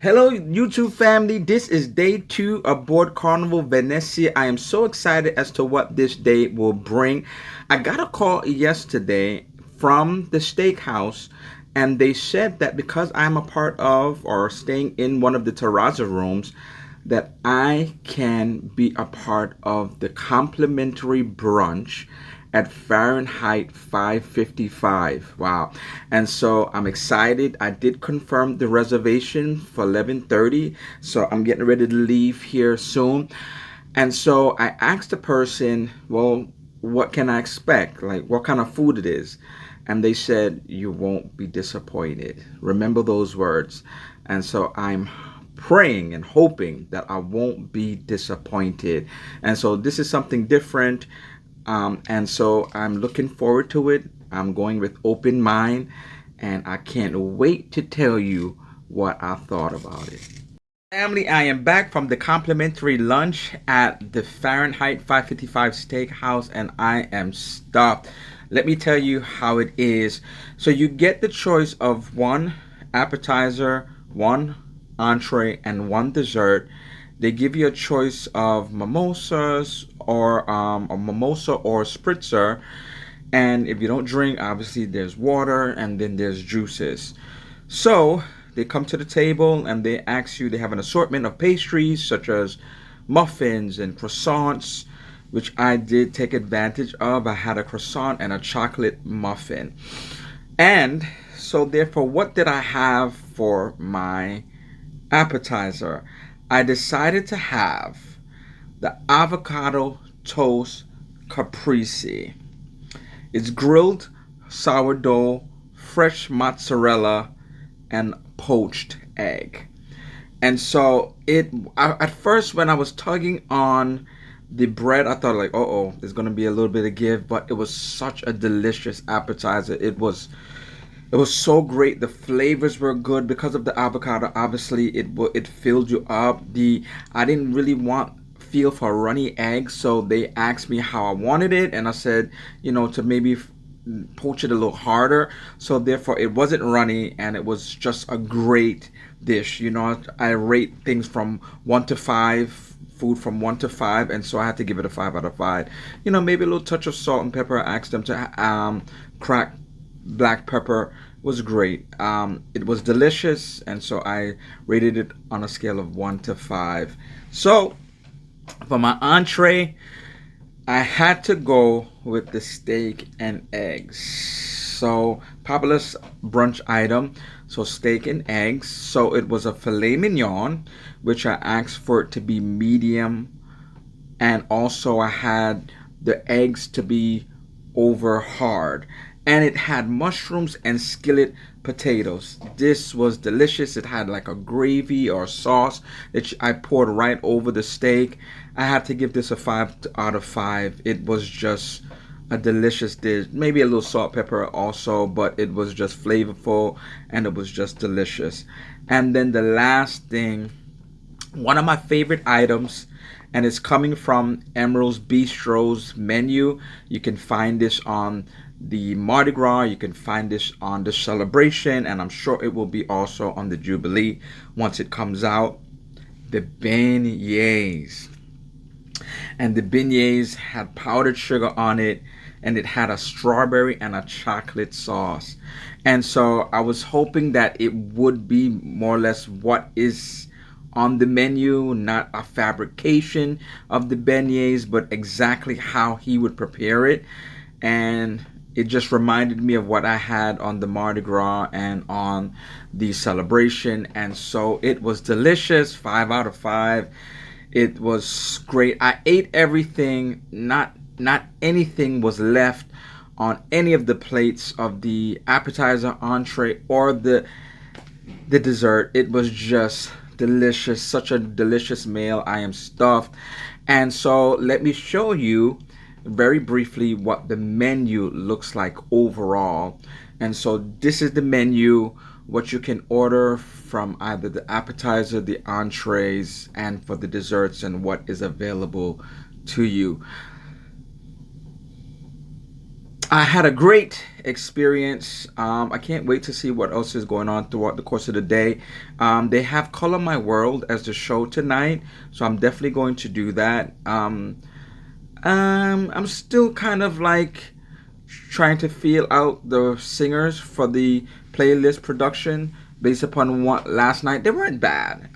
Hello, YouTube family. This is day 2 aboard Carnival Venezia. I am so excited as to what this day will bring. I got a call yesterday from the Steakhouse, and they said that because I'm a part of or staying in one of the terrazza rooms, that I can be a part of the complimentary brunch at Fahrenheit 555. Wow. And so I'm excited. I did confirm the reservation for 11:30, so I'm getting ready to leave here soon. And so I asked the person, well, what can I expect? Like what kind of food it is? And they said, you won't be disappointed. Remember those words. And so I'm praying and hoping that I won't be disappointed. And so this is something different. And so I'm looking forward to it. I'm going with open mind, and I can't wait to tell you what I thought about it. Family, I am back from the complimentary lunch at the Fahrenheit 555 Steakhouse, and I am stuffed. Let me tell you how it is. So you get the choice of one appetizer, one entree, and one dessert. They give you a choice of mimosas or a mimosa or spritzer. And if you don't drink, obviously there's water and then there's juices. So they come to the table and they ask you, they have an assortment of pastries such as muffins and croissants, which I did take advantage of. I had a croissant and a chocolate muffin. And so therefore, what did I have for my appetizer? I decided to have the avocado toast caprese. It's grilled sourdough, fresh mozzarella, and poached egg. And so at first when I was tugging on the bread, I thought like, oh, there's gonna be a little bit of give, but it was such a delicious appetizer. It was so great. The flavors were good because of the avocado. Obviously, it filled you up. The I didn't really want feel for runny eggs, so they asked me how I wanted it, and I said, to maybe poach it a little harder. So therefore, it wasn't runny, and it was just a great dish. I rate things from 1 to 5. Food from 1 to 5, and so I had to give it a 5 out of 5. Maybe a little touch of salt and pepper. I asked them to crack black pepper. Was great. It was delicious, and so I rated it on a scale of 1 to 5. So for my entree, I had to go with the steak and eggs. So popular brunch item. So steak and eggs. So it was a filet mignon, which I asked for it to be medium, and also I had the eggs to be over hard, and it had mushrooms and skillet potatoes. This was delicious. It had like a gravy or sauce that I poured right over the steak. I had to give this a 5 out of 5. It was just a delicious dish. Maybe a little salt, pepper also, but it was just flavorful and it was just delicious. And then the last thing, one of my favorite items, and it's coming from Emerald's Bistro's menu. You can find this on the Mardi Gras, you can find this on the celebration, and I'm sure it will be also on the Jubilee once it comes out. The beignets. And the beignets had powdered sugar on it, and it had a strawberry and a chocolate sauce. And so I was hoping that it would be more or less what is on the menu, not a fabrication of the beignets, but exactly how he would prepare it. And it just reminded me of what I had on the Mardi Gras and on the celebration. And so it was delicious. 5 out of 5. It was great. I ate everything. Not anything was left on any of the plates of the appetizer, entree, or the dessert. It was just delicious. Such a delicious meal. I am stuffed. And so let me show you very briefly what the menu looks like overall. And so this is the menu, what you can order from either the appetizer, the entrees, and for the desserts, and what is available to you. I had a great experience. I can't wait to see what else is going on throughout the course of the day. They have Color My World as the show tonight, so I'm definitely going to do that. I'm still kind of like trying to feel out the singers for the playlist production based upon what last night. They weren't bad.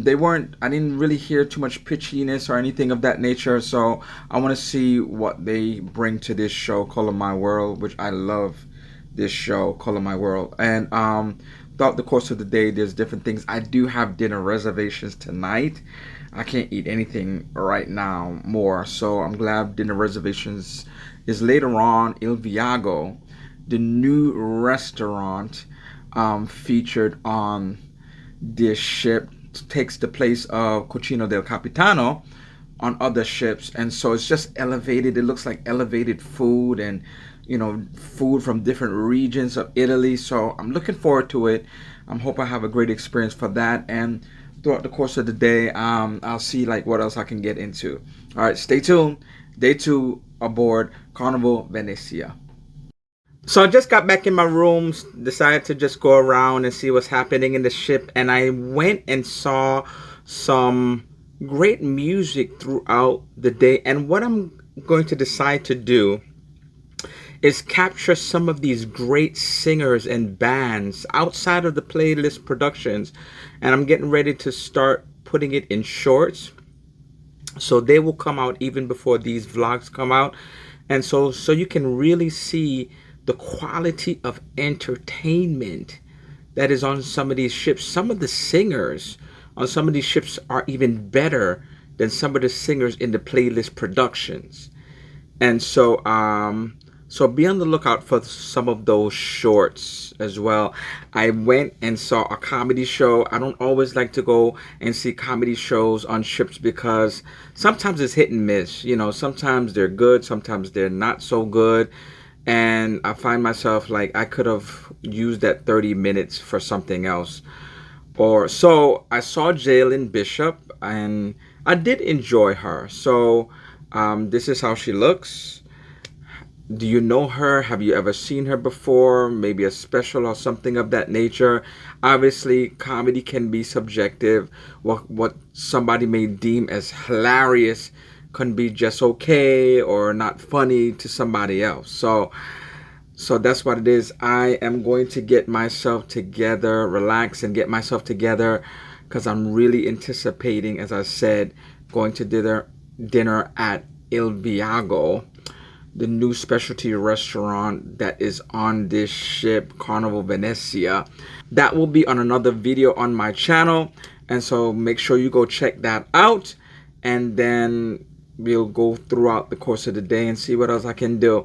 They weren't. I didn't really hear too much pitchiness or anything of that nature. So I want to see what they bring to this show, Color My World, which I love. This show, Color My World, and throughout the course of the day, there's different things. I do have dinner reservations tonight. I can't eat anything right now more, so I'm glad dinner reservations is later on. Il Viaggio, the new restaurant featured on this ship, takes the place of Cucino del Capitano on other ships, and so it's just elevated. It looks like elevated food, and food from different regions of Italy. So I'm looking forward to it. I hope I have a great experience for that, and throughout the course of the day, I'll see like what else I can get into. All right, stay tuned. Day 2 aboard Carnival Venezia. So I just got back in my room, decided to just go around and see what's happening in the ship, and I went and saw some great music throughout the day. And what I'm going to decide to do is capture some of these great singers and bands outside of the playlist productions, and I'm getting ready to start putting it in shorts, so they will come out even before these vlogs come out, and so you can really see the quality of entertainment that is on some of these ships. Some of the singers on some of these ships are even better than some of the singers in the playlist productions. And so be on the lookout for some of those shorts as well. I went and saw a comedy show. I don't always like to go and see comedy shows on ships because sometimes it's hit and miss. Sometimes they're good, sometimes they're not so good. And I find myself like I could have used that 30 minutes for something else. Or so I saw Jalen Bishop, and I did enjoy her. So this is how she looks. Do you know her? Have you ever seen her before? Maybe a special or something of that nature. Obviously, comedy can be subjective. What somebody may deem as hilarious can be just okay or not funny to somebody else. So that's what it is. I am going to get myself together, relax and get myself together, because I'm really anticipating, as I said, going to dinner at Il Viaggio, the new specialty restaurant that is on this ship, Carnival Venezia. That will be on another video on my channel, and so make sure you go check that out, and then we'll go throughout the course of the day and see what else I can do.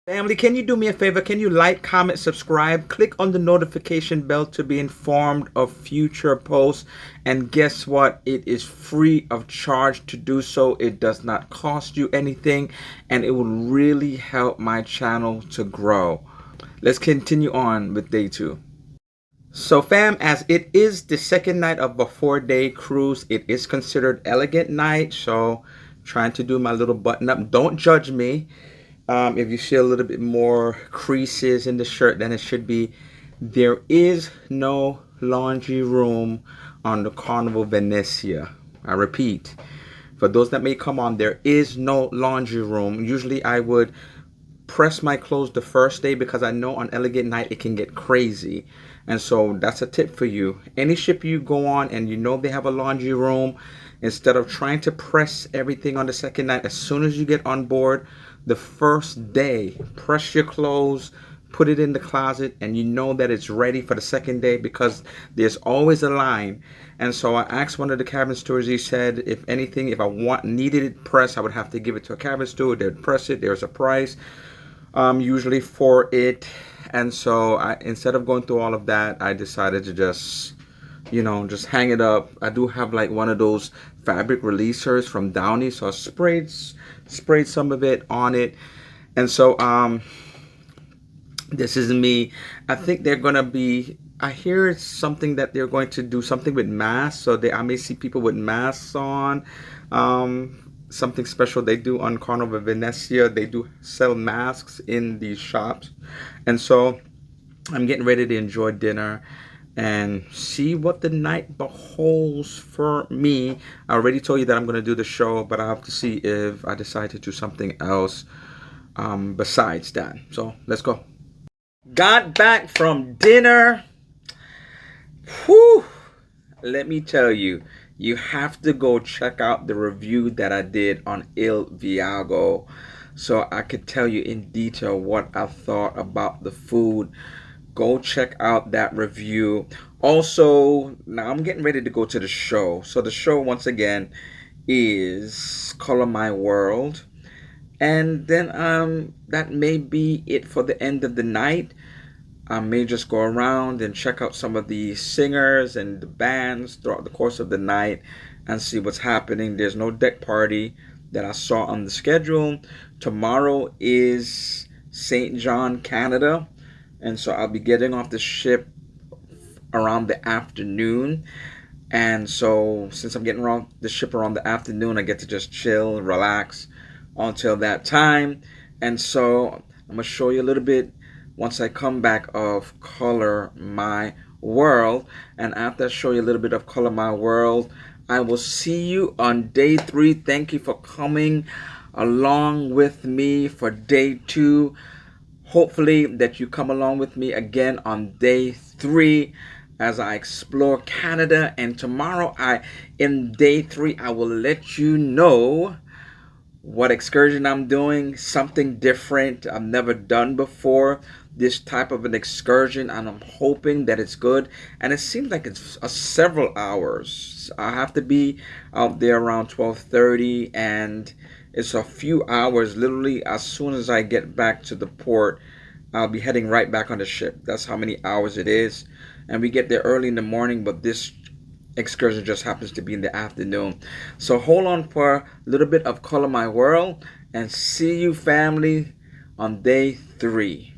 Family, can you do me a favor? Can you like, comment, subscribe, click on the notification bell to be informed of future posts? And guess what? It is free of charge to do so. It does not cost you anything, and it will really help my channel to grow. Let's continue on with day 2. So fam, as it is the second night of a 4-day cruise, it is considered elegant night. So trying to do my little button up. Don't judge me. If you see a little bit more creases in the shirt than it should be. There is no laundry room on the Carnival Venezia. I repeat, for those that may come on, there is no laundry room. Usually I would press my clothes the first day because I know on elegant night it can get crazy. And so that's a tip for you. Any ship you go on and you know they have a laundry room, instead of trying to press everything on the second night, as soon as you get on board, the first day, press your clothes, put it in the closet, and you know that it's ready for the second day, because there's always a line. And so I asked one of the cabin stewards. He said, if anything, if I needed it pressed, I would have to give it to a cabin steward. They'd press it. There's a price usually for it. And so instead of going through all of that, I decided to just hang it up. I do have like one of those fabric releasers from Downey, so I sprayed some of it on it. And so this is me. I think they're gonna be, I hear it's something that they're going to do something with masks, so I may see people with masks on. something special they do on Carnival Venezia. They do sell masks in these shops. And so I'm getting ready to enjoy dinner and see what the night beholds for me. I already told you that I'm going to do the show, but I have to see if I decide to do something else besides that. So let's go. Got back from dinner. Whew. Let me tell you, you have to go check out the review that I did on Il Viaggio so I could tell you in detail what I thought about the food. Go check out that review. Also, now I'm getting ready to go to the show. So the show, once again, is Color My World. And then that may be it for the end of the night. I may just go around and check out some of the singers and the bands throughout the course of the night and see what's happening. There's no deck party that I saw on the schedule. Tomorrow is St. John, Canada, and so I'll be getting off the ship around the afternoon. And so since I'm getting around the ship around the afternoon, I get to just chill, relax until that time. And so I'm gonna show you a little bit once I come back of Color My World. And after I show you a little bit of Color My World, I will see you on day 3. Thank you for coming along with me for day 2. Hopefully that you come along with me again on day 3 as I explore Canada. And tomorrow in day 3 I will let you know what excursion I'm doing, something different I've never done before, this type of an excursion, and I'm hoping that it's good. And it seems like it's several hours. I have to be out there around 12:30, and it's a few hours. Literally, as soon as I get back to the port, I'll be heading right back on the ship. That's how many hours it is. And we get there early in the morning, but this excursion just happens to be in the afternoon. So hold on for a little bit of Color My World, and see you, family, on day 3.